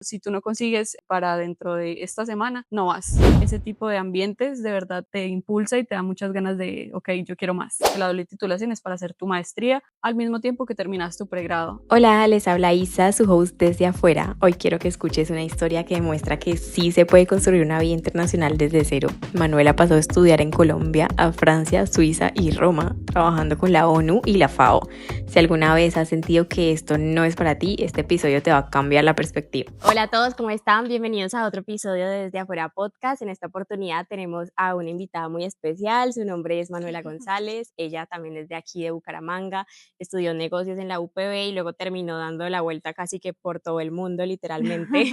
Si tú no consigues para dentro de esta semana, no vas. Ese tipo de ambientes de verdad te impulsa y te da muchas ganas de, ok, yo quiero más. La doble titulación es para hacer tu maestría al mismo tiempo que terminas tu pregrado. Hola, les habla Isa, su host desde afuera. Hoy quiero que escuches una historia que demuestra que sí se puede construir una vida internacional desde cero. Manuela pasó a estudiar en Colombia, a Francia, Suiza y Roma, trabajando con la ONU y la FAO. Si alguna vez has sentido que esto no es para ti, este episodio te va a cambiar la perspectiva. Hola a todos, ¿cómo están? Bienvenidos a otro episodio de Desde Afuera Podcast. En esta oportunidad tenemos a una invitada muy especial. Su nombre es Manuela González. Ella también es de aquí de Bucaramanga. Estudió negocios en la UPB y luego terminó dando la vuelta casi que por todo el mundo, literalmente.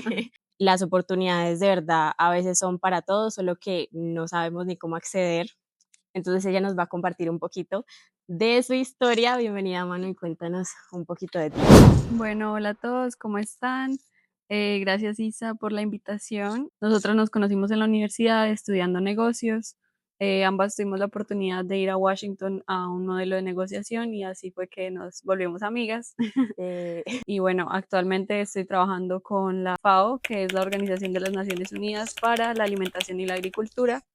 Las oportunidades de verdad a veces son para todos, solo que no sabemos ni cómo acceder. Entonces ella nos va a compartir un poquito de su historia. Bienvenida, Manu, y cuéntanos un poquito de ti. Bueno, hola a todos, ¿cómo están? Gracias Isa por la invitación. Nosotros nos conocimos en la universidad estudiando negocios. Ambas tuvimos la oportunidad de ir a Washington a un modelo de negociación y así fue que nos volvimos amigas. Eh, Y bueno, actualmente estoy trabajando con la FAO, que es la Organización de las Naciones Unidas para la Alimentación y la Agricultura.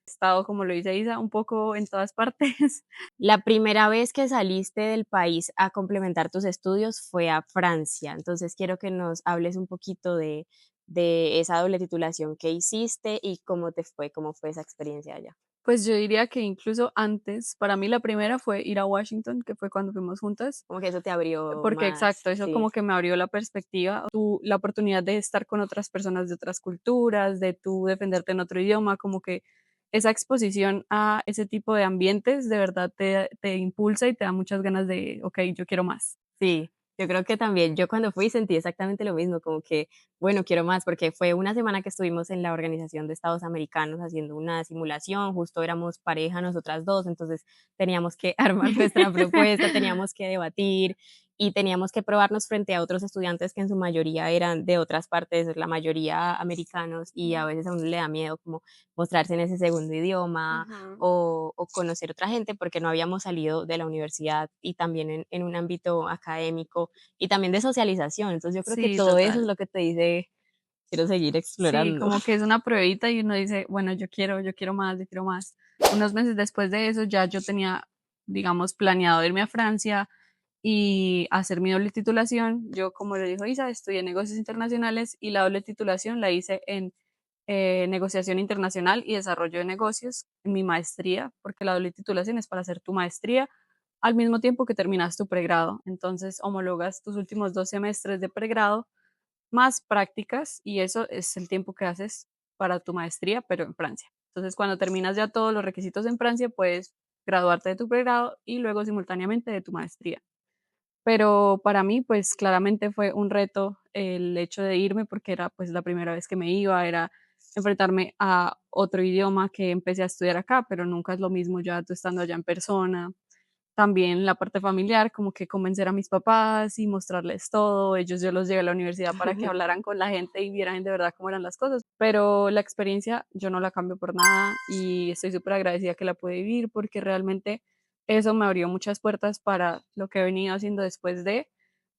He estado, como lo dice Isa, un poco en todas partes. la primera vez que saliste del país a complementar tus estudios fue a Francia. Entonces quiero que nos hables un poquito de esa doble titulación que hiciste y cómo fue esa experiencia allá. Pues yo diría que incluso antes, para mí la primera fue ir a Washington, que fue cuando fuimos juntas, Como que eso te abrió porque más, exacto, eso sí. como que me abrió la perspectiva, la oportunidad de estar con otras personas de otras culturas, de tú defenderte en otro idioma, como que esa exposición a ese tipo de ambientes de verdad te impulsa y te da muchas ganas de, ok, yo quiero más. Sí, yo creo que también. Yo cuando fui sentí exactamente lo mismo, como que, bueno, quiero más, porque fue una semana que estuvimos en la Organización de Estados Americanos haciendo una simulación, justo éramos pareja nosotras dos, entonces teníamos que armar nuestra propuesta, teníamos que debatir y teníamos que probarnos frente a otros estudiantes que en su mayoría eran de otras partes, la mayoría americanos, y a veces a uno le da miedo como mostrarse en ese segundo idioma, Ujú. o conocer otra gente porque no habíamos salido de la universidad y también en un ámbito académico y también de socialización. Entonces yo creo que Sí, todo eso es total. lo que te dice, quiero seguir Sí, explorando. como que es una pruebita y uno dice, bueno, yo quiero más, yo quiero más. Unos meses después de eso ya yo tenía, digamos, planeado irme a Francia y hacer mi doble titulación. Yo, como le dijo Isa, estudié negocios internacionales y la doble titulación la hice en negociación internacional y desarrollo de negocios en mi maestría, porque la doble titulación es para hacer tu maestría al mismo tiempo que terminas tu pregrado. Entonces, homologas tus últimos 2 semestres de pregrado más prácticas y eso es el tiempo que haces para tu maestría, pero en Francia. Entonces, cuando terminas ya todos los requisitos en Francia, puedes graduarte de tu pregrado y luego simultáneamente de tu maestría. Pero para mí, pues claramente fue un reto el hecho de irme porque era pues la primera vez que me iba, era enfrentarme a otro idioma que empecé a estudiar acá, pero nunca es lo mismo ya tú estando allá en persona. También la parte familiar, como que convencer a mis papás y mostrarles todo. Ellos yo los llevé a la universidad para que hablaran con la gente y vieran de verdad cómo eran las cosas. Pero la experiencia yo no la cambio por nada y estoy súper agradecida que la pude vivir porque realmente eso me abrió muchas puertas para lo que he venido haciendo después de.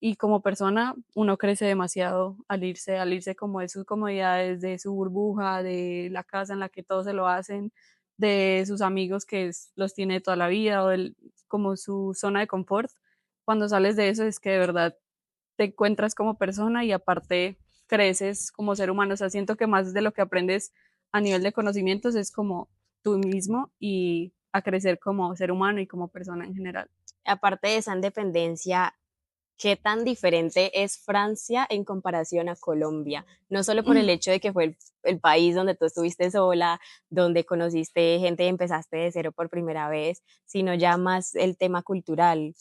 Y como persona, uno crece demasiado al irse como de sus comodidades, de su burbuja, de la casa en la que todos se lo hacen, de sus amigos que los tiene toda la vida o como su zona de confort. Cuando sales de eso es que de verdad te encuentras como persona y aparte creces como ser humano. O sea, siento que más de lo que aprendes a nivel de conocimientos es como tú mismo y a crecer como ser humano y como persona en general. Aparte de esa independencia, ¿qué tan diferente es Francia en comparación a Colombia? No solo por el hecho de que fue el país donde tú estuviste sola, donde conociste gente y empezaste de cero por primera vez, sino ya más el tema cultural.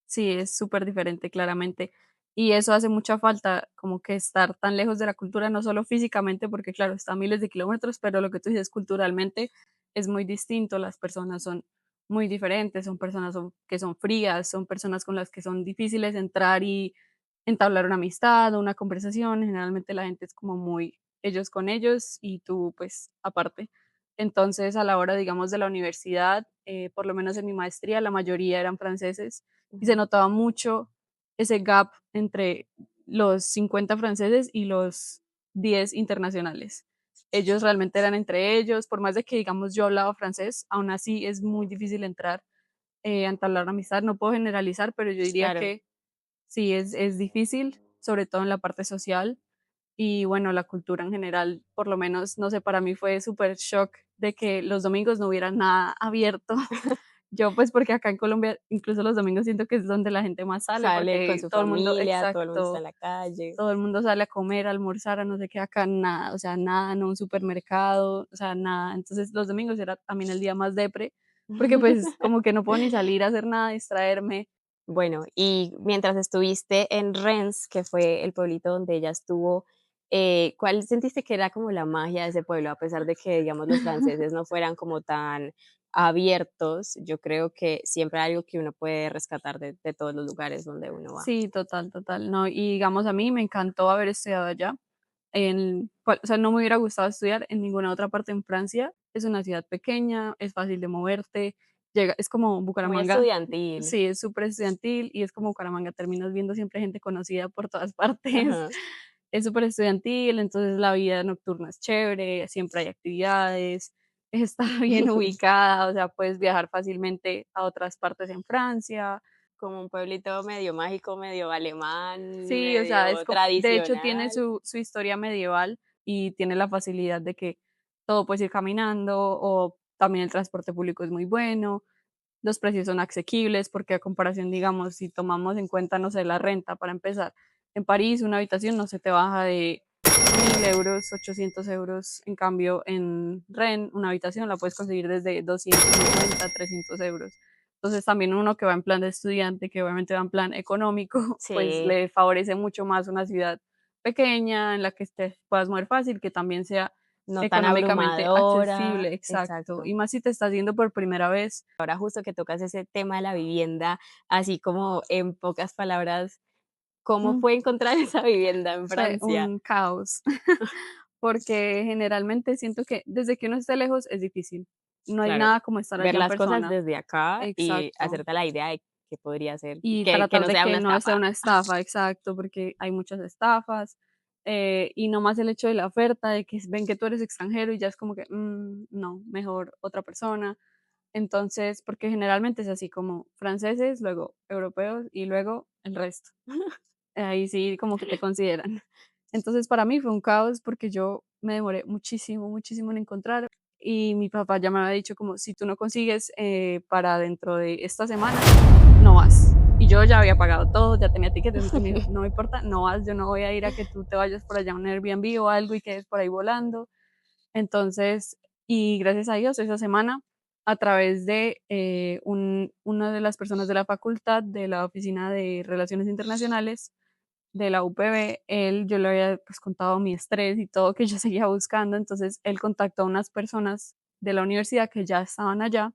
Sí, es súper diferente, claramente. Y eso hace mucha falta, como que estar tan lejos de la cultura, no solo físicamente, porque claro, está a miles de kilómetros, pero lo que tú dices culturalmente es muy distinto, las personas son muy diferentes, son personas que son frías, son personas con las que son difíciles entrar y entablar una amistad o una conversación. Generalmente la gente es como muy ellos con ellos y tú pues aparte. Entonces a la hora, digamos, de la universidad, por lo menos en mi maestría, la mayoría eran franceses y se Ujú. notaba mucho ese gap entre los 50 franceses y los 10 internacionales. Ellos realmente eran entre ellos, por más de que, digamos, yo hablaba francés, aún así es muy difícil entrar a entablar una amistad. No puedo generalizar, pero yo diría Claro. que sí es difícil, sobre todo en la parte social. Y bueno, la cultura en general, por lo menos, no sé, para mí fue súper shock de que los domingos no hubiera nada abierto. Yo, pues, porque acá en Colombia, incluso los domingos siento que es donde la gente más sale, Sale con porque su todo el mundo, familia, todo el mundo está exacto, en la calle. todo el mundo sale a comer, a almorzar, a no sé qué, acá nada, o sea, nada, no un supermercado, o sea, nada. Entonces, los domingos era también el día más depre, porque pues como que no puedo ni salir a hacer nada, distraerme. Bueno, y mientras estuviste en Rennes, que fue el pueblito donde ella estuvo, ¿cuál sentiste que era como la magia de ese pueblo? A pesar de que, digamos, los franceses no fueran como tan abiertos, yo creo que siempre hay algo que uno puede rescatar de todos los lugares donde uno va. Sí, total, total. No, y digamos, a mí me encantó haber estudiado allá. O sea, no me hubiera gustado estudiar en ninguna otra parte en Francia. Es una ciudad pequeña, es fácil de moverte, es como Muy Bucaramanga. estudiantil. Sí, es súper estudiantil y es como Bucaramanga, terminas viendo siempre gente conocida por todas partes. Ajá. Es súper estudiantil, entonces la vida nocturna es chévere, siempre hay actividades, está bien ubicada, o sea, puedes viajar fácilmente a otras partes en Francia. Como un pueblito medio mágico, medio alemán, Sí, o sea, medio de hecho tiene tradicional. su historia medieval y tiene la facilidad de que todo puedes ir caminando o también el transporte público es muy bueno, los precios son asequibles porque a comparación, digamos, si tomamos en cuenta, no sé, la renta para empezar, en París una habitación no se te baja de 1000 euros, 800 euros, en cambio en Rennes una habitación la puedes conseguir desde 250, 300 euros. Entonces también uno que va en plan de estudiante, que obviamente va en plan económico, pues Sí, le favorece mucho más una ciudad pequeña en la que te puedas mover fácil, que también sea no tan económicamente abrumadora, accesible, exacto. exacto. Y más si te estás yendo por primera vez. Ahora justo que tocas ese tema de la vivienda, así como en pocas palabras, ¿cómo Mm, fue encontrar esa vivienda en Fue Francia? un caos, porque generalmente siento que desde que uno esté lejos es difícil. No hay Claro, nada como estar ver allá en las cosas persona. desde acá y Exacto. hacerte la idea de qué podría ser, Y que tratar no de sea que una no sea estafa. una estafa, exacto, porque hay muchas estafas, y no más el hecho de la oferta, de que ven que tú eres extranjero y ya es como que, no, mejor otra persona. Entonces, porque generalmente es así como franceses, luego europeos y luego el resto. Ahí sí como que te consideran. Entonces, para mí fue un caos porque yo me demoré muchísimo, muchísimo en encontrar y mi papá ya me había dicho como, si tú no consigues para dentro de esta semana, no vas. Y yo ya había pagado todo, ya tenía tickets, entonces me dijo, no me importa, no vas, yo no voy a ir a que tú te vayas por allá a un Airbnb o algo y quedes por ahí volando. Entonces, y gracias a Dios, esa semana, a través de una de las personas de la facultad, de la Oficina de Relaciones Internacionales, de la UPB, yo le había pues contado mi estrés y todo que yo seguía buscando, entonces él contactó a unas personas de la universidad que ya estaban allá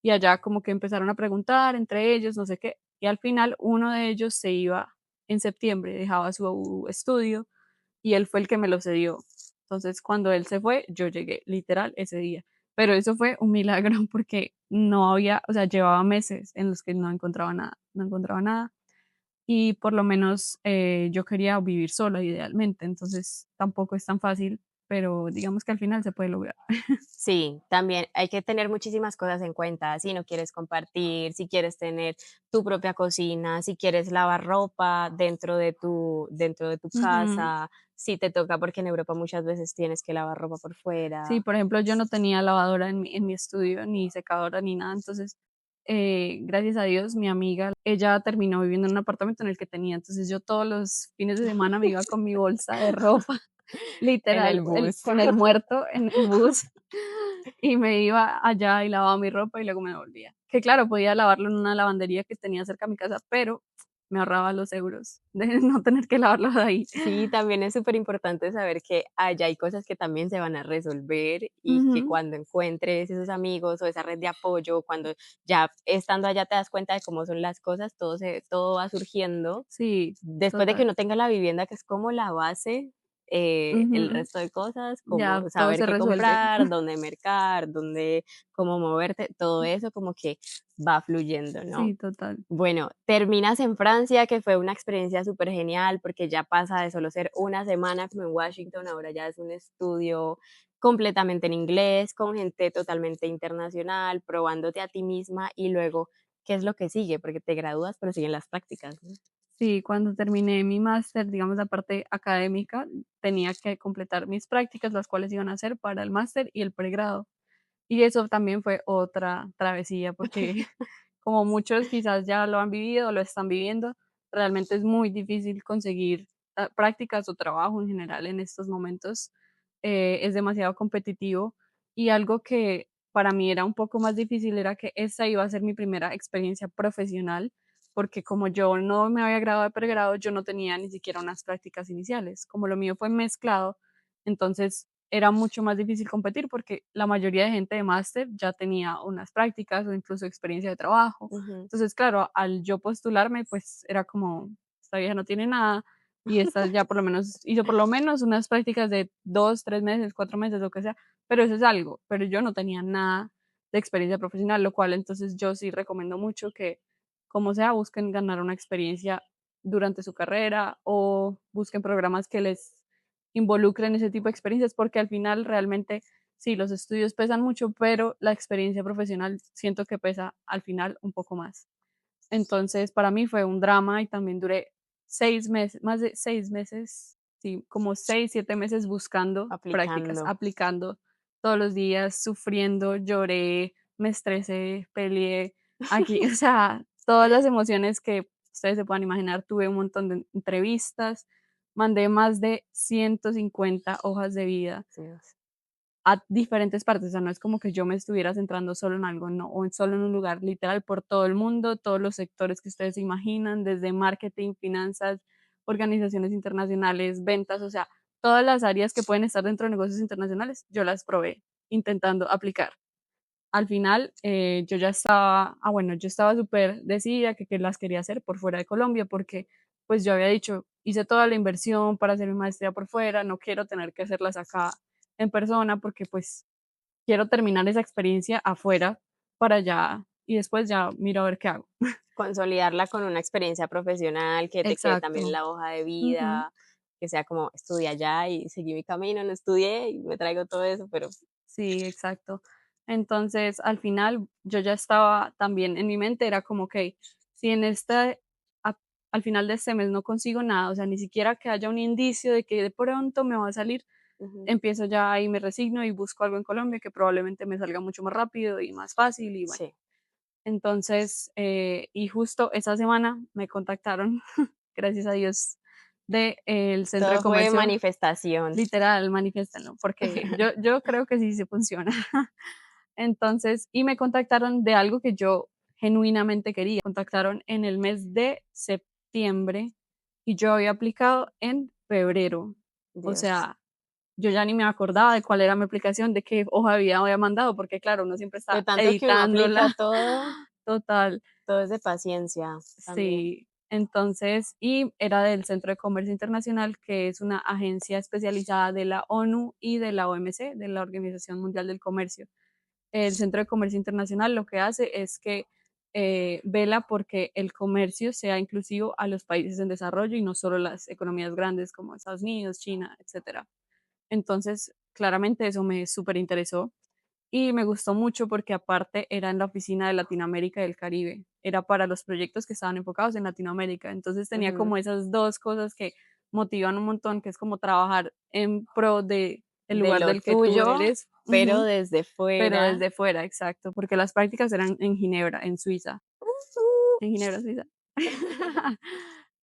y allá como que empezaron a preguntar entre ellos, no sé qué, y al final uno de ellos se iba en septiembre, dejaba su estudio y él fue el que me lo cedió. Entonces cuando él se fue, yo llegué literal ese día. Pero eso fue un milagro porque no había, o sea, llevaba meses en los que no encontraba nada, no encontraba nada y por lo menos yo quería vivir sola idealmente, entonces tampoco es tan fácil, pero digamos que al final se puede lograr. Sí, también hay que tener muchísimas cosas en cuenta, si no quieres compartir, si quieres tener tu propia cocina, si quieres lavar ropa dentro de tu Ujú. casa, si te toca, porque en Europa muchas veces tienes que lavar ropa por Sí, fuera. por ejemplo, yo no tenía lavadora en mi estudio, ni secadora, ni nada, entonces, gracias a Dios, mi amiga, ella terminó viviendo en un apartamento en el que tenía, entonces yo todos los fines de semana me iba con mi bolsa de ropa, En el literal, bus. con el muerto en el bus, y me iba allá y lavaba mi ropa y luego me devolvía. Que claro, podía lavarlo en una lavandería que tenía cerca de mi casa, pero me ahorraba los euros de no tener que lavarlo de ahí. Sí, también es súper importante saber que allá hay cosas que también se van a resolver y que Ujú. cuando encuentres esos amigos o esa red de apoyo, cuando ya estando allá te das cuenta de cómo son las cosas, todo va surgiendo. Sí, Después de que total. uno tenga la vivienda, que es como la base, el Ujú. resto de cosas, Ya como todo saber se qué resuelve. comprar, dónde mercar, dónde, cómo moverte, todo eso como que va fluyendo, ¿no? Sí, total. Bueno, terminas en Francia, que fue una experiencia súper genial, porque ya pasa de solo ser una semana como en Washington, ahora ya es un estudio completamente en inglés, con gente totalmente internacional, probándote a ti misma y luego, ¿qué es lo que sigue? Porque te gradúas, pero siguen las prácticas, ¿no? Sí, cuando terminé mi máster, digamos, la parte académica, tenía que completar mis prácticas, las cuales iban a hacer para el máster y el pregrado. Y eso también fue otra travesía, porque como muchos quizás ya lo han vivido, lo están viviendo, realmente es muy difícil conseguir prácticas o trabajo en general en estos momentos. Es demasiado competitivo y algo que para mí era un poco más difícil era que esta iba a ser mi primera experiencia profesional, porque como yo no me había graduado de pregrado, yo no tenía ni siquiera unas prácticas iniciales. Como lo mío fue mezclado, entonces era mucho más difícil competir porque la mayoría de gente de máster ya tenía unas prácticas o incluso experiencia de trabajo. Ujú. Entonces, claro, al yo postularme, pues era como, esta vieja no tiene nada y esta ya por lo menos hizo por lo menos unas prácticas de 2, 3 meses, 4 meses, lo que sea, pero eso es algo, pero yo no tenía nada de experiencia profesional, lo cual entonces yo sí recomiendo mucho que, como sea, busquen ganar una experiencia durante su carrera o busquen programas que les involucren ese tipo de experiencias, porque al final realmente sí, los estudios pesan mucho, pero la experiencia profesional siento que pesa al final un poco más. Entonces, para mí fue un drama y también duré 6 meses, más de 6 meses, sí, como 6, 7 meses buscando prácticas, Aplicando. aplicando todos los días, sufriendo, lloré, me estresé, peleé, aquí, o sea, todas las emociones que ustedes se puedan imaginar, tuve un montón de entrevistas, mandé más de 150 hojas de vida Dios. a diferentes partes, o sea, no es como que yo me estuviera centrando solo en algo, no, o solo en un lugar, literal por todo el mundo, todos los sectores que ustedes se imaginan, desde marketing, finanzas, organizaciones internacionales, ventas, o sea, todas las áreas que pueden estar dentro de negocios internacionales, yo las probé intentando aplicar. Al final, yo ya estaba, bueno, yo estaba súper decidida que las quería hacer por fuera de Colombia, porque pues yo había dicho, hice toda la inversión para hacer mi maestría por fuera, no quiero tener que hacerlas acá en persona, porque pues quiero terminar esa experiencia afuera para ya, y después ya miro a ver qué hago. Consolidarla con una experiencia profesional, que te quede también en Exacto. la hoja de Ujú. vida, que sea como estudié allá y seguí mi camino, no estudié y me traigo todo eso, pero Sí, exacto. Entonces, al final, yo ya estaba también en mi mente, era como, okey, si en a al final de este mes no consigo nada, o sea, ni siquiera que haya un indicio de que de pronto me va a salir, ujú, empiezo ya ahí, me resigno y busco algo en Colombia que probablemente me salga mucho más rápido y más fácil y bueno. sí, Entonces, y justo esa semana me contactaron, gracias a Dios, de el centro de todo fue comercio, manifestación. literal, manifiéstenlo, porque yo creo que sí se funciona. Entonces, y me contactaron de algo que yo genuinamente quería. Contactaron en el mes de septiembre y yo había aplicado en febrero. O Dios, sea, yo ya ni me acordaba de cuál era mi aplicación, de qué hoja de vida había mandado, porque claro, uno siempre de está tanto que uno aplica editándola. todo, Total, todo es de paciencia también. sí. Entonces, y era del Centro de Comercio Internacional, que es una agencia especializada de la ONU y de la OMC, de la Organización Mundial del Comercio. El Centro de Comercio Internacional lo que hace es que vela porque el comercio sea inclusivo a los países en desarrollo y no solo las economías grandes como Estados Unidos, China, etcétera. Entonces, claramente eso me súper interesó y me gustó mucho porque aparte era en la oficina de Latinoamérica y del Caribe, era para los proyectos que estaban enfocados en Latinoamérica. Entonces tenía Ujú, como esas dos cosas que motivan un montón, que es como trabajar en pro de el de lugar lo del que tú tuyo, eres. pero Ujú. desde Pero fuera. desde fuera, exacto, porque las prácticas eran en Ginebra, en Suiza, en Ginebra, Suiza.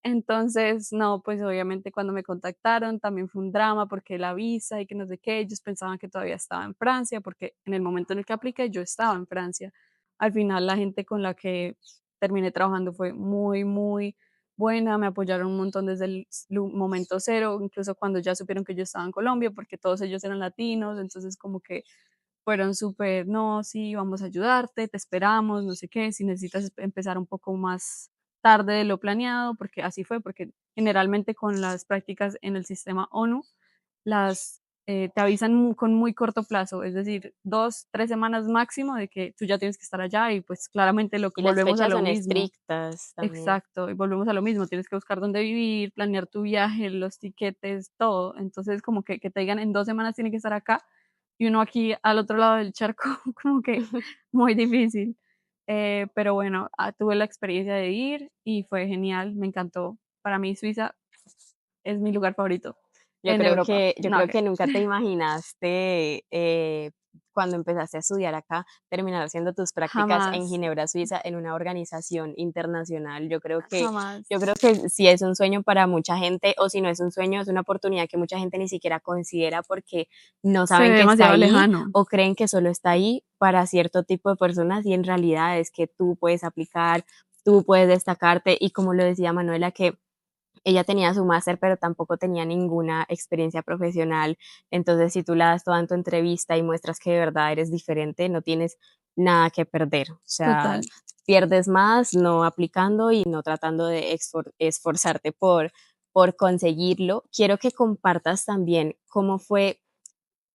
Entonces, no, pues obviamente cuando me contactaron también fue un drama porque la visa y que no sé qué, ellos pensaban que todavía estaba en Francia, porque en el momento en el que apliqué yo estaba en Francia. Al final la gente con la que terminé trabajando fue muy, muy buena, me apoyaron un montón desde el momento cero, incluso cuando ya supieron que yo estaba en Colombia, porque todos ellos eran latinos, entonces como que fueron súper, no, sí, vamos a ayudarte, te esperamos, no sé qué, si necesitas empezar un poco más tarde de lo planeado, porque así fue, porque generalmente con las prácticas en el sistema ONU te avisan con muy corto plazo, es decir, 2, 3 semanas máximo de que tú ya tienes que estar allá y pues claramente Y las volvemos a fechas lo son mismo. estrictas también. Exacto, y volvemos a lo mismo, tienes que buscar dónde vivir, planear tu viaje, los tiquetes, todo. Entonces, como que te digan en 2 semanas tiene que estar acá y uno aquí al otro lado del charco, como que muy difícil. Pero bueno, tuve la experiencia de ir y fue genial, me encantó. Para mí Suiza es mi lugar favorito en Europa. Yo No, creo que que nunca te imaginaste, cuando empezaste a estudiar acá, terminar haciendo tus prácticas en jamás, Ginebra, Suiza, en una organización internacional. jamás. Yo creo que sí es un sueño para mucha gente, o si no es un sueño, es una oportunidad que mucha gente ni siquiera considera porque no Se ve saben que está demasiado ahí lejano. o creen que solo está ahí para cierto tipo de personas y en realidad es que tú puedes aplicar, tú puedes destacarte y como lo decía Manuela, que ella tenía su máster, pero tampoco tenía ninguna experiencia profesional. Entonces, si tú la das toda en tu entrevista y muestras que de verdad eres diferente, no tienes nada que perder. O sea, Total. pierdes más no aplicando y no tratando de esforzarte por conseguirlo. Quiero que compartas también cómo fue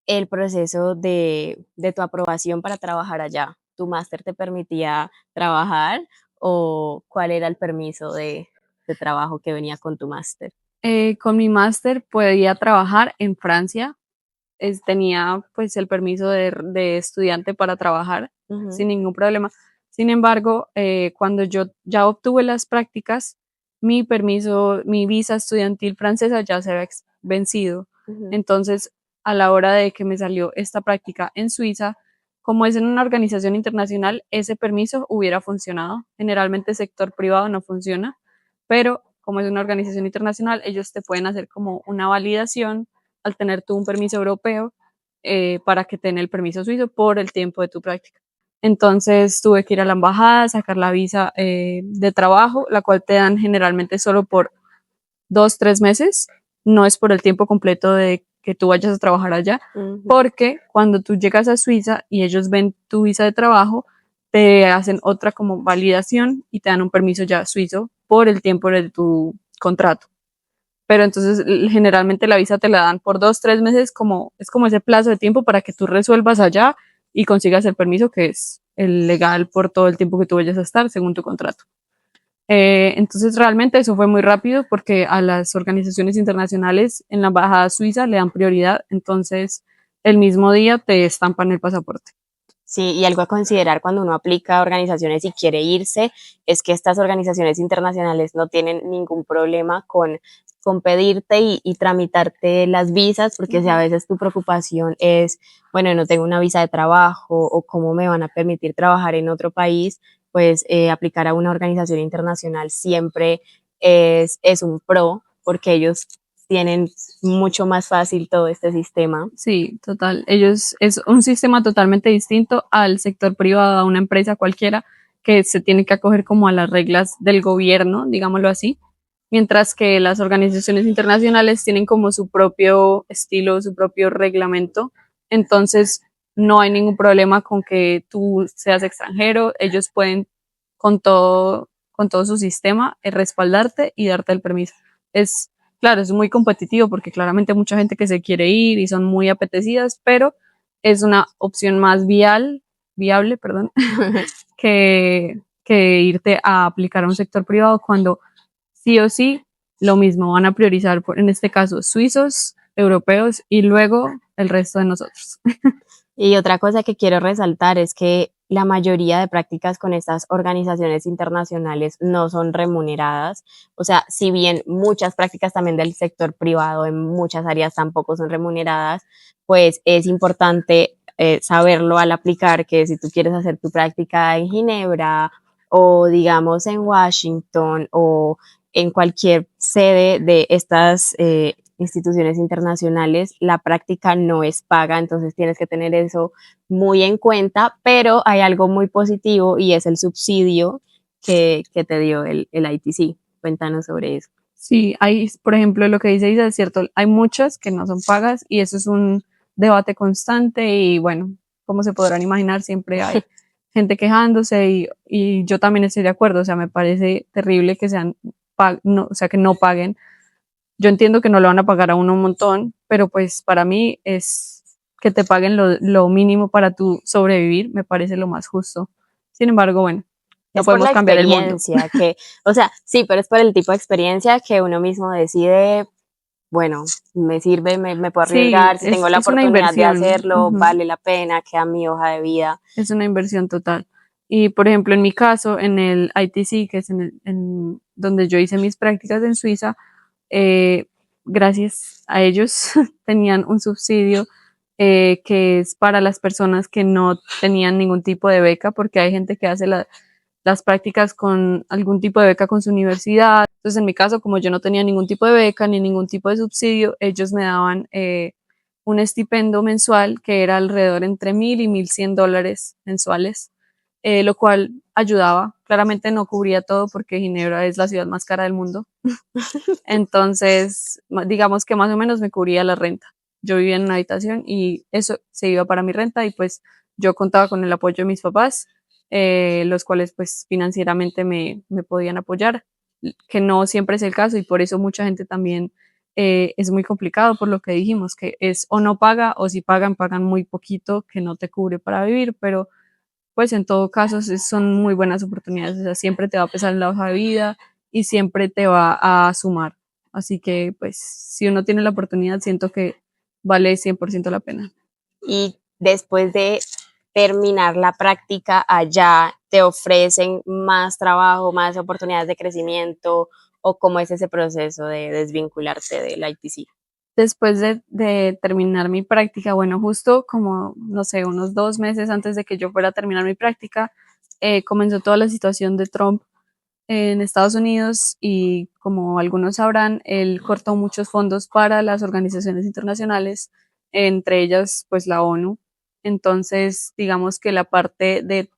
el proceso de tu aprobación para trabajar allá. ¿Tu máster te permitía trabajar o cuál era el permiso de trabajo que venía con tu máster? Con mi máster podía trabajar en Francia, tenía pues el permiso de estudiante para trabajar Ujú, sin ningún problema. Sin embargo, cuando yo ya obtuve las prácticas, mi visa estudiantil francesa ya se había vencido. ujú, Entonces, a la hora de que me salió esta práctica en Suiza, como es en una organización internacional, ese permiso hubiera funcionado. Generalmente el sector privado no funciona, pero como es una organización internacional, ellos te pueden hacer como una validación al tener tú un permiso europeo para que te den el permiso suizo por el tiempo de tu práctica. Entonces tuve que ir a la embajada, sacar la visa de trabajo, la cual te dan generalmente solo por 2, 3 meses, no es por el tiempo completo de que tú vayas a trabajar allá, ujú. porque cuando tú llegas a Suiza y ellos ven tu visa de trabajo, te hacen otra como validación y te dan un permiso ya suizo por el tiempo de tu contrato. Pero entonces generalmente la visa te la dan por 2, 3 meses, es como ese plazo de tiempo para que tú resuelvas allá y consigas el permiso que es el legal por todo el tiempo que tú vayas a estar según tu contrato. Entonces realmente eso fue muy rápido porque a las organizaciones internacionales en la embajada suiza le dan prioridad, entonces el mismo día te estampan el pasaporte. Sí, y algo a considerar cuando uno aplica a organizaciones y quiere irse es que estas organizaciones internacionales no tienen ningún problema con pedirte y tramitarte las visas, porque si a Ujú. veces tu preocupación es, bueno, no tengo una visa de trabajo o cómo me van a permitir trabajar en otro país, pues aplicar a una organización internacional siempre es un pro, porque ellos tienen mucho más fácil todo este sistema. Sí, total. Ellos es un sistema totalmente distinto al sector privado, a una empresa cualquiera que se tiene que acoger como a las reglas del gobierno, digámoslo así, mientras que las organizaciones internacionales tienen como su propio estilo, su propio reglamento. Entonces, no hay ningún problema con que tú seas extranjero, ellos pueden con todo su sistema respaldarte y darte el permiso. Es Claro, es muy competitivo porque claramente hay mucha gente que se quiere ir y son muy apetecidas, pero es una opción más viable, perdón, que irte a aplicar a un sector privado cuando sí o sí lo mismo van a priorizar, en este caso, suizos, europeos y luego el resto de nosotros. Y otra cosa que quiero resaltar es que la mayoría de prácticas con estas organizaciones internacionales no son remuneradas. O sea, si bien muchas prácticas también del sector privado en muchas áreas tampoco son remuneradas, pues es importante saberlo al aplicar que si tú quieres hacer tu práctica en Ginebra o digamos en Washington o en cualquier sede de estas instituciones internacionales, la práctica no es paga, entonces tienes que tener eso muy en cuenta, pero hay algo muy positivo y es el subsidio que te dio el ITC. Cuéntanos sobre eso. Sí, hay, por ejemplo, lo que dice Isa es cierto, hay muchas que no son pagas y eso es un debate constante y bueno, como se podrán imaginar, siempre hay gente quejándose y yo también estoy de acuerdo, o sea, me parece terrible que sean, no, o sea, que no paguen, Yo entiendo que no lo van a pagar a uno un montón, pero pues para mí es que te paguen lo mínimo para tu sobrevivir, me parece lo más justo. Sin embargo, bueno, no Es por podemos la cambiar el mundo. experiencia que, o sea, sí, pero es por el tipo de experiencia que uno mismo decide, bueno, me sirve, me puedo Sí, arriesgar, si tengo la es una oportunidad de inversión. hacerlo, Ujú. vale la pena, queda mi hoja de vida. Es una inversión total. Y por ejemplo, en mi caso, en el ITC, que es donde yo hice mis prácticas en Suiza, eh, gracias a ellos tenían un subsidio que es para las personas que no tenían ningún tipo de beca, porque hay gente que hace las prácticas con algún tipo de beca con su universidad. Entonces, en mi caso, como yo no tenía ningún tipo de beca ni ningún tipo de subsidio, ellos me daban un estipendio mensual que era alrededor entre 1.000 y 1.100 dólares mensuales, lo cual ayudaba. Claramente no cubría todo porque Ginebra es la ciudad más cara del mundo. Entonces, digamos que más o menos me cubría la renta. Yo vivía en una habitación y eso se iba para mi renta y pues yo contaba con el apoyo de mis papás, los cuales pues financieramente me podían apoyar, que no siempre es el caso y por eso mucha gente también es muy complicado por lo que dijimos, que es o no paga o si pagan, pagan muy poquito que no te cubre para vivir, pero pues en todo caso son muy buenas oportunidades, o sea, siempre te va a pesar en la hoja de vida y siempre te va a sumar. Así que pues si uno tiene la oportunidad, siento que vale 100% la pena. Y después de terminar la práctica allá, ¿te ofrecen más trabajo, más oportunidades de crecimiento o cómo es ese proceso de desvincularte del ITC? Después de terminar mi práctica, bueno, justo como, no sé, unos 2 meses antes de que yo fuera a terminar mi práctica, comenzó toda la situación de Trump en Estados Unidos y como algunos sabrán, él cortó muchos fondos para las organizaciones internacionales, entre ellas pues la ONU. Entonces, digamos que la parte de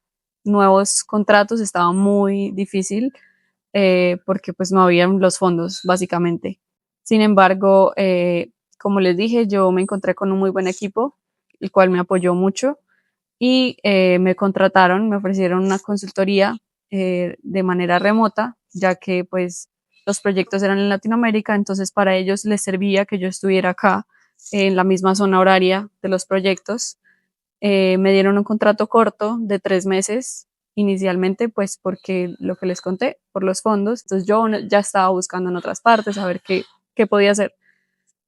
nuevos contratos estaba muy difícil porque pues no habían los fondos básicamente. Sin embargo, como les dije, yo me encontré con un muy buen equipo, el cual me apoyó mucho y me contrataron, me ofrecieron una consultoría de manera remota, ya que pues los proyectos eran en Latinoamérica, entonces para ellos les servía que yo estuviera acá en la misma zona horaria de los proyectos. Me dieron un contrato corto de 3 meses inicialmente, pues porque lo que les conté, por los fondos, entonces yo ya estaba buscando en otras partes a ver qué podía hacer,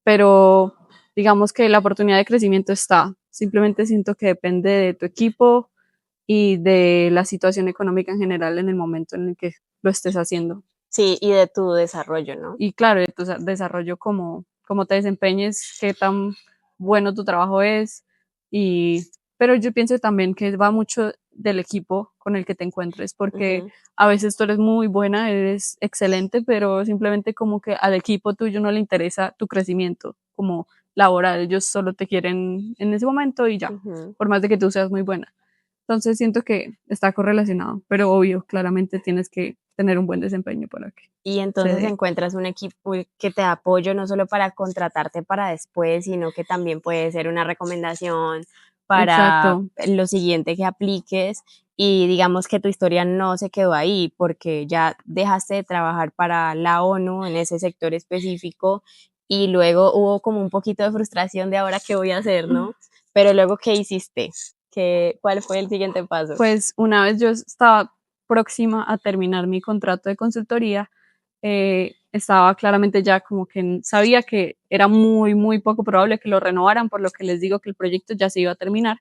pero digamos que la oportunidad de crecimiento está, simplemente siento que depende de tu equipo y de la situación económica en general en el momento en el que lo estés haciendo. Sí, y de tu desarrollo, ¿no? Y claro, de tu desarrollo, cómo te desempeñes, qué tan bueno tu trabajo es. Y, pero yo pienso también que va mucho del equipo con el que te encuentres, porque Ujú. a veces tú eres muy buena, eres excelente, pero simplemente como que al equipo tuyo no le interesa tu crecimiento como laboral, ellos solo te quieren en ese momento y ya, Ujú. por más de que tú seas muy buena. Entonces siento que está correlacionado, pero obvio, claramente tienes que tener un buen desempeño para que Y se entonces dé. encuentras un equipo que te da apoyo no solo para contratarte para después, sino que también puede ser una recomendación para Exacto. lo siguiente que apliques. Y digamos que tu historia no se quedó ahí porque ya dejaste de trabajar para la ONU en ese sector específico y luego hubo como un poquito de frustración de ahora qué voy a hacer, ¿no? Pero luego, ¿qué hiciste? ¿Cuál fue el siguiente paso? Pues una vez yo estaba próxima a terminar mi contrato de consultoría, estaba claramente ya como que sabía que era muy, muy poco probable que lo renovaran, por lo que les digo que el proyecto ya se iba a terminar.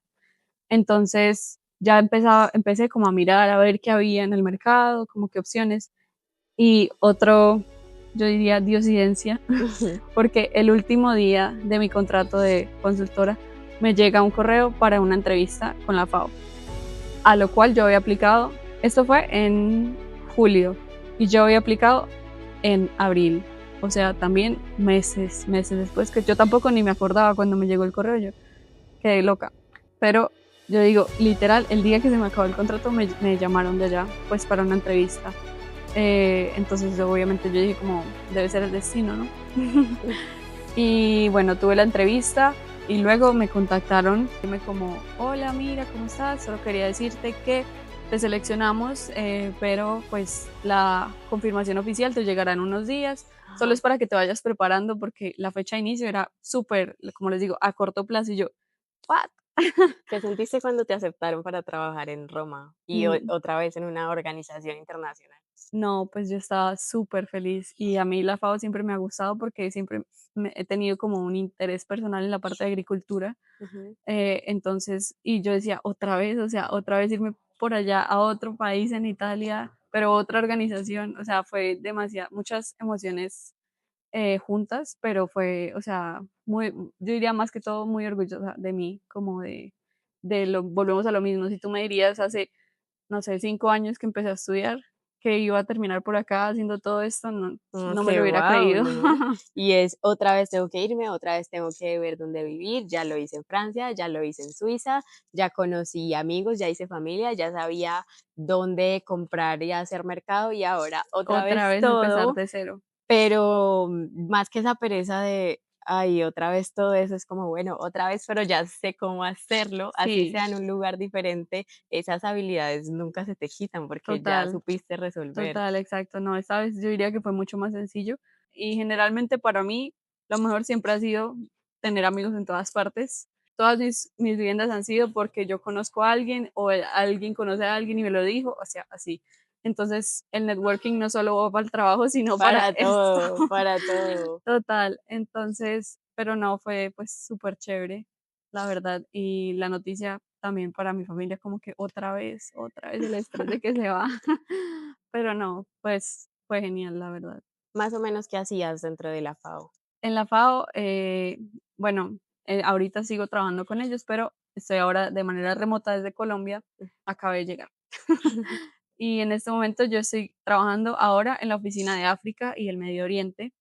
Entonces ya empecé como a mirar a ver qué había en el mercado, como qué opciones. Y otro, yo diría, diosidencia, porque el último día de mi contrato de consultora me llega un correo para una entrevista con la FAO, a lo cual yo había aplicado, esto fue en julio, y yo había aplicado en abril, o sea, también meses después, que yo tampoco ni me acordaba cuando me llegó el correo, yo quedé loca, pero yo digo, literal, el día que se me acabó el contrato me llamaron de allá, pues para una entrevista. Entonces obviamente yo dije como, debe ser el destino, ¿no? Y bueno, tuve la entrevista y luego me contactaron, dime como, hola, mira, ¿cómo estás? Solo quería decirte que te seleccionamos, pero pues la confirmación oficial te llegará en unos días solo Ajá. es para que te vayas preparando porque la fecha de inicio era súper, como les digo, a corto plazo y yo, ¿what? ¿Qué sentiste cuando te aceptaron para trabajar en Roma y Mm, otra vez en una organización internacional? no, pues yo estaba súper feliz y a mí la FAO siempre me ha gustado porque siempre he tenido como un interés personal en la parte de agricultura. Ujú. Entonces, y yo decía, otra vez, o sea, otra vez irme por allá a otro país en Italia, pero otra organización, o sea, fue demasiado, muchas emociones juntas, pero fue, o sea, muy, yo diría más que todo muy orgullosa de mí, como de lo, volvemos a lo mismo, si tú me dirías hace, no sé, 5 años que empecé a estudiar, que iba a terminar por acá haciendo todo esto, no, Como no me que lo hubiera guau, creído. ¿no? Y es otra vez tengo que irme, otra vez tengo que ver dónde vivir, ya lo hice en Francia, ya lo hice en Suiza, ya conocí amigos, ya hice familia, ya sabía dónde comprar y hacer mercado y ahora otra Otra vez vez empezar todo. de cero. Pero más que esa pereza de, ay, otra vez todo eso, es como, bueno, otra vez, pero ya sé cómo hacerlo, así Sí, sea en un lugar diferente, esas habilidades nunca se te quitan porque ya total. supiste resolver. Total, exacto. No, esta vez yo diría que fue mucho más sencillo y generalmente para mí lo mejor siempre ha sido tener amigos en todas partes. Todas mis viviendas han sido porque yo conozco a alguien o alguien conoce a alguien y me lo dijo, o sea, así. Entonces, el networking no solo va para el trabajo, sino para esto. Para todo. Total. Entonces, pero no, fue pues súper chévere, la verdad. Y la noticia también para mi familia, como que otra vez el estrés de que se va. Pero no, pues fue genial, la verdad. Más o menos, ¿qué hacías dentro de la FAO? En la FAO, bueno, ahorita sigo trabajando con ellos, pero estoy ahora de manera remota desde Colombia. Acabé de llegar. Y en este momento yo estoy trabajando ahora en la oficina de África y el Medio Oriente,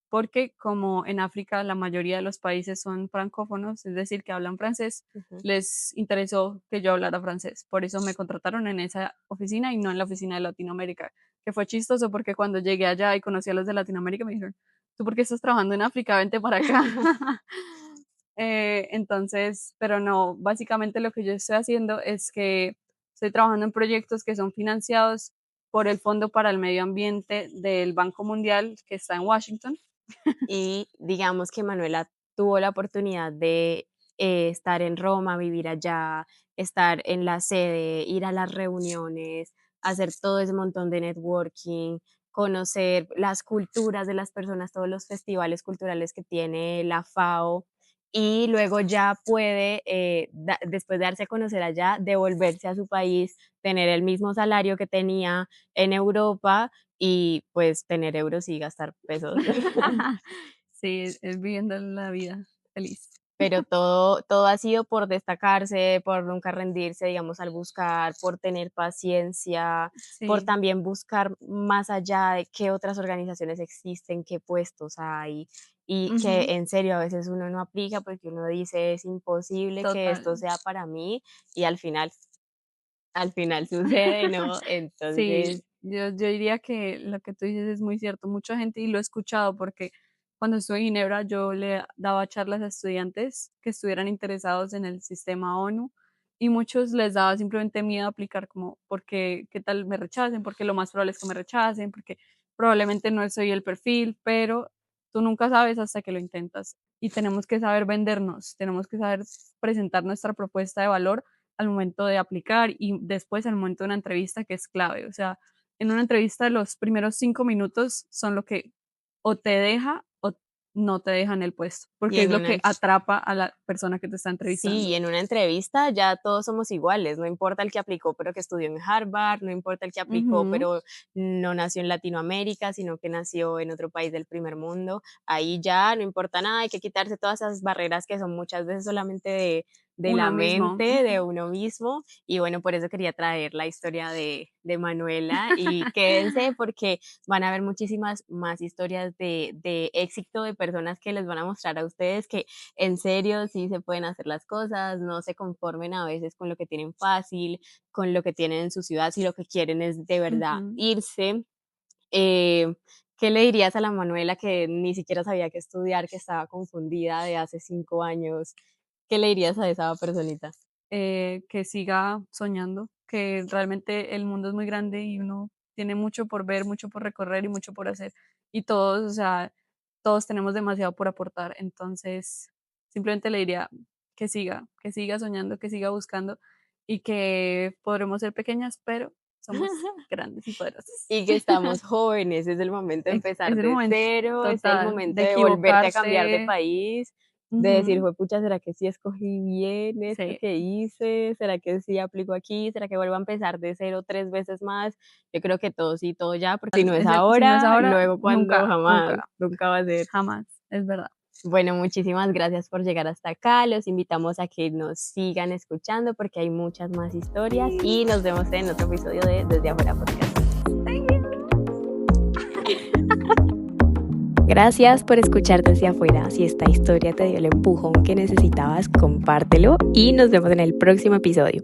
porque como en África la mayoría de los países son francófonos, es decir, que hablan francés, Ujú. les interesó que yo hablara francés. Por eso me contrataron en esa oficina y no en la oficina de Latinoamérica, que fue chistoso porque cuando llegué allá y conocí a los de Latinoamérica me dijeron, ¿tú por qué estás trabajando en África? Vente para acá. Entonces, pero no, básicamente lo que yo estoy haciendo es que estoy trabajando en proyectos que son financiados por el Fondo para el Medio Ambiente del Banco Mundial, que está en Washington. Y digamos que Manuela tuvo la oportunidad de estar en Roma, vivir allá, estar en la sede, ir a las reuniones, hacer todo ese montón de networking, conocer las culturas de las personas, todos los festivales culturales que tiene la FAO. Y luego ya puede, después de darse a conocer allá, devolverse a su país, tener el mismo salario que tenía en Europa y pues tener euros y gastar pesos. Sí, es viviendo la vida feliz. Pero todo ha sido por destacarse, por nunca rendirse, digamos, al buscar, por tener paciencia, por Sí, también buscar más allá de qué otras organizaciones existen, qué puestos hay, y ujú, que en serio a veces uno no aplica porque uno dice: "Es imposible que total. esto sea para mí", y al final sucede, ¿no? Sí, Entonces yo diría que lo que tú dices es muy cierto. Mucha gente, y lo he escuchado porque cuando estuve en Ginebra yo le daba charlas a estudiantes que estuvieran interesados en el sistema ONU y muchos les daba simplemente miedo a aplicar como porque qué tal me rechacen, porque lo más probable es que me rechacen, porque probablemente no soy el perfil, pero tú nunca sabes hasta que lo intentas y tenemos que saber vendernos, tenemos que saber presentar nuestra propuesta de valor al momento de aplicar y después al momento de una entrevista que es clave. O sea, en una entrevista los primeros 5 minutos son lo que o te deja o no te deja en el puesto, y porque es en lo una que atrapa a la persona que te está Sí, entrevistando. en una entrevista ya todos somos iguales, no importa el que aplicó, pero que estudió en Harvard, no importa el que aplicó, Ujú, pero no nació en Latinoamérica, sino que nació en otro país del primer mundo. Ahí ya no importa nada, hay que quitarse todas esas barreras que son muchas veces solamente de la uno mismo. mente, de uno mismo. Y bueno, por eso quería traer la historia de Manuela y quédense porque van a haber muchísimas más historias de éxito de personas que les van a mostrar a ustedes que en serio, sí se pueden hacer las cosas, no se conformen a veces con lo que tienen fácil, con lo que tienen en su ciudad, si lo que quieren es de verdad Ujú. irse. Eh, ¿Qué le dirías a la Manuela que ni siquiera sabía qué estudiar, que estaba confundida de hace 5 años? ¿Qué le dirías a esa personita? Que siga soñando, que realmente el mundo es muy grande y uno tiene mucho por ver, mucho por recorrer y mucho por hacer. y todos, o sea, todos tenemos demasiado por aportar. Entonces, simplemente le diría que siga soñando, que siga buscando y que podremos ser pequeñas, pero somos grandes y poderosas. Y que estamos jóvenes, es el momento de Es empezar el de momento cero, es el total momento de de volverte a cambiar de equivocarse. país, de decir, Ujú, pucha, ¿será que sí escogí bien esto sí, que hice? ¿Será que sí aplico aquí? ¿Será que vuelvo a empezar de cero 3 veces más? Yo creo que todo sí, todo ya, porque si no es si no es ahora, ahora, luego cuando, nunca, jamás, nunca, nunca va a ser. jamás, es verdad. Bueno, muchísimas gracias por llegar hasta acá. Los invitamos a que nos sigan escuchando porque hay muchas más historias y nos vemos en otro episodio de Desde Afuera Podcast. Gracias por escuchar Desde Afuera. Si esta historia te dio el empujón que necesitabas, compártelo y nos vemos en el próximo episodio.